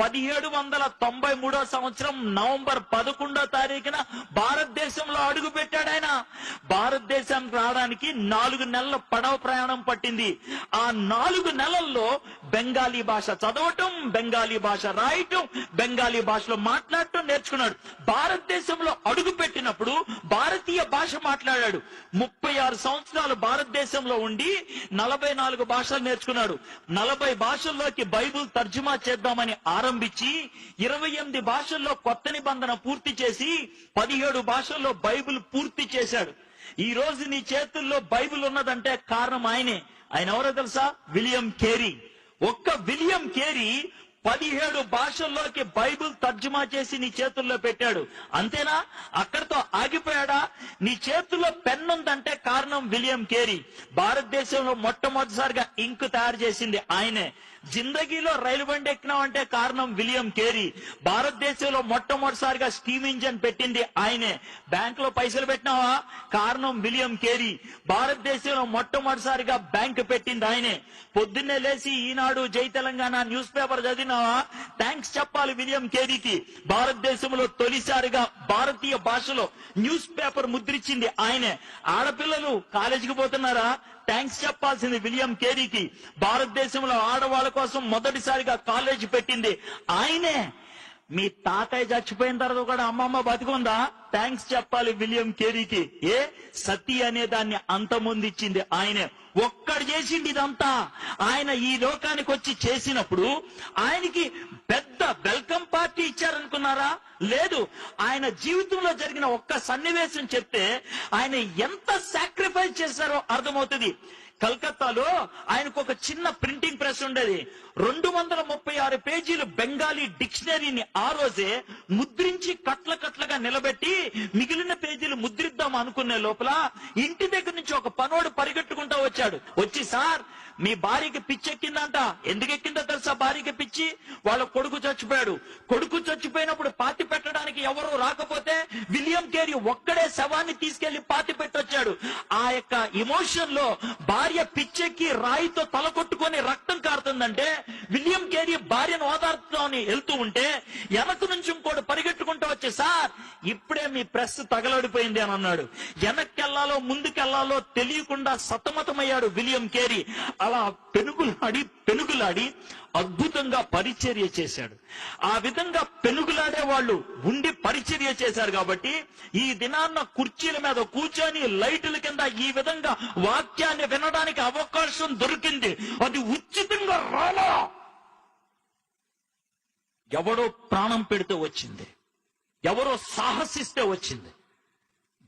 1793 సంవత్సరం నవంబర్ 11వ తారీఖున భారతదేశంలో అడుగు పెట్టాడు ఆయన. భారతదేశానికి రావడానికి 4 నెలల పడవ ప్రయాణం పట్టింది. ఆ 4 నెలల్లో బెంగాలీ భాష చదవటం, బెంగాలీ భాష రాయటం, బెంగాలీ భాషలో మాట్లాడటం నేర్చుకున్నాడు. భారతదేశంలో అడుగు పెట్టినప్పుడు భారతీయ భాష మాట్లాడాడు. 36 సంవత్సరాలు భారతదేశంలో ఉండి 44 భాషలు నేర్చుకున్నాడు. 40 భాషల్లోకి బైబిల్ తర్జుమా చేద్దామని ఆరంభించి 28 భాషల్లో కొత్త నిబంధన పూర్తి చేసి 17 భాషల్లో బైబిల్ పూర్తి చేశాడు. ఈ రోజు నీ చేతుల్లో బైబిల్ ఉన్నదంటే కారణం ఆయనే. ఆయన ఎవరో తెలుసా? William Carey. ఒక్క విలియం కేరీ 17 భాషల్లోకి బైబిల్ తర్జుమా చేసి నీ చేతుల్లో పెట్టాడు. అంతేనా? అక్కడితో ఆగిపోయాడా? నీ చేతుల్లో పెన్ ఉందంటే కారణం విలియం కేరీ. భారతదేశంలో మొట్టమొదటిసారిగా ఇంక్ తయారు చేసింది ఆయనే. జిందగీలో రైలు బండి ఎక్కినావంటే కారణం విలియం కేరీ. భారతదేశంలో మొట్టమొదటిసారిగా స్టీమ్ ఇంజన్ పెట్టింది ఆయనే. బ్యాంక్ లో పైసలు పెట్టినావా? కారణం విలియం కేరీ. భారతదేశంలో మొట్టమొదటిసారిగా బ్యాంక్ పెట్టింది ఆయనే. పొద్దున్నే లేచి ఈనాడు, జై తెలంగాణ న్యూస్ పేపర్ చదివినావా? థ్యాంక్స్ చెప్పాలి విలియం కేరీకి. భారతదేశంలో తొలిసారిగా భారతీయ భాషలో న్యూస్ పేపర్ ముద్రించింది ఆయనే. ఆడపిల్లలు కాలేజీకి పోతున్నారా? థ్యాంక్స్ చెప్పాల్సింది విలియం కేరీకి. భారతదేశంలో ఆడవాళ్ళ కోసం మొదటిసారిగా కాలేజీ పెట్టింది ఆయనే. మీ తాతయ్య చచ్చిపోయిన తర్వాత కూడా అమ్మమ్మ బతికుందా? థ్యాంక్స్ చెప్పాలి విలియం కేరీకి. సతీ అనే దాన్ని అంతమొందిచ్చింది ఆయనే. ఒక్కడు చేసింది ఇదంతా. ఆయన ఈ లోకానికి వచ్చి చేసినప్పుడు ఆయనకి పెద్ద వెల్కమ్ పార్టీ ఇచ్చారనుకున్నారా? లేదు. ఆయన జీవితంలో జరిగిన ఒక్క సన్నివేశం చెప్తే ఆయన ఎంత సాక్రిఫైస్ చేశారో అర్థమవుతుంది. కలకత్తాలో ఆయనకు ఒక చిన్న ప్రింటింగ్ ప్రెస్ ఉండేది. 236 పేజీలు బెంగాలీ డిక్షనరీని ఆ రోజే ముద్రించి కట్లగా నిలబెట్టి మిగిలిన పేజీలు ముద్రిద్దాం అనుకునే లోపల ఇంటి దగ్గర నుంచి ఒక పనోడు పరిగెట్టుకుంటా వచ్చాడు. వచ్చి, సార్ మీ భార్యకి పిచ్చి ఎక్కిందంట. ఎందుకు ఎక్కిందో తెలుసా భార్యకి పిచ్చి? వాళ్ళ కొడుకు చచ్చిపోయాడు. కొడుకు చచ్చిపోయినప్పుడు పాతి పెట్టడానికి ఎవరు రాకపోతే విలియం కేరీ ఒక్కడే శవాన్ని తీసుకెళ్లి పాతి పెట్టొచ్చాడు. ఆ యొక్క ఎమోషన్ లో భార్య పిచ్చెక్కి రాయితో తల కొట్టుకొని రక్తం కారుతుందంటే విలియం కేరీ భార్యను ఓదార్చుతామని వెళ్తూ ఉంటే వెనక నుంచి ఇంకోటి పరిగెట్టుకుంటూ వచ్చి, సార్ ఇప్పుడే మీ ప్రెస్ తగలడిపోయింది అని అన్నాడు. వెనక్కెళ్లాలో ముందుకెళ్లాలో తెలియకుండా సతమతమయ్యాడు విలియం కేరీ. అలా పెనుగులాడి అద్భుతంగా పరిచర్య చేశాడు. ఆ విధంగా పెనుగులాడే వాళ్ళు ఉండి పరిచర్య చేశారు కాబట్టి ఈ దినాన్న కుర్చీల మీద కూర్చొని లైటుల కింద ఈ విధంగా వాక్యాన్ని వినడానికి అవకాశం దొరికింది. అది ఉచితంగా రాలా. ఎవడో ప్రాణం పెడితే వచ్చింది, ఎవరో సాహసిస్తే వచ్చింది.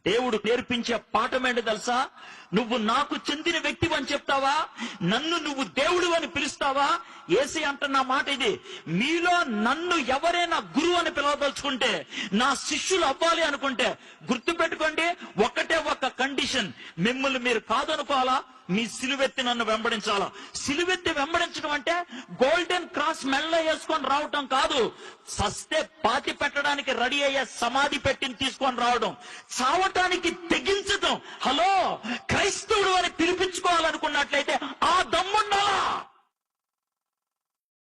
దేవుడు నేర్పించే పాఠం ఏంటి తెలుసా? నువ్వు నాకు చెందిన వ్యక్తివి అని చెప్తావా? నన్ను నువ్వు దేవుడు అని పిలుస్తావా? యేసయ్య అంటున్న మాట ఇది. మీలో నన్ను ఎవరైనా గురువు అని పిలవదలుచుకుంటే, నా శిష్యులు అవ్వాలి అనుకుంటే గుర్తుపెట్టుకోండి, ఒకటే ఒక కండిషన్. మిమ్మల్ని మీరు కాదనుకోవాలా, మీ సిలువెత్తి నన్ను వెంబడించాలా. సిలువెత్తి వెంబడించడం అంటే గోల్డెన్ క్రాస్ మెల్ల వేసుకొని రావటం కాదు. సస్తే పాతి పెట్టడానికి రెడీ అయ్యే సమాధి పెట్టిని తీసుకొని రావడం, చావటానికి తెగించటం. హలో, క్రైస్తవుడు అని పిలిపించుకోవాలనుకున్నట్లయితే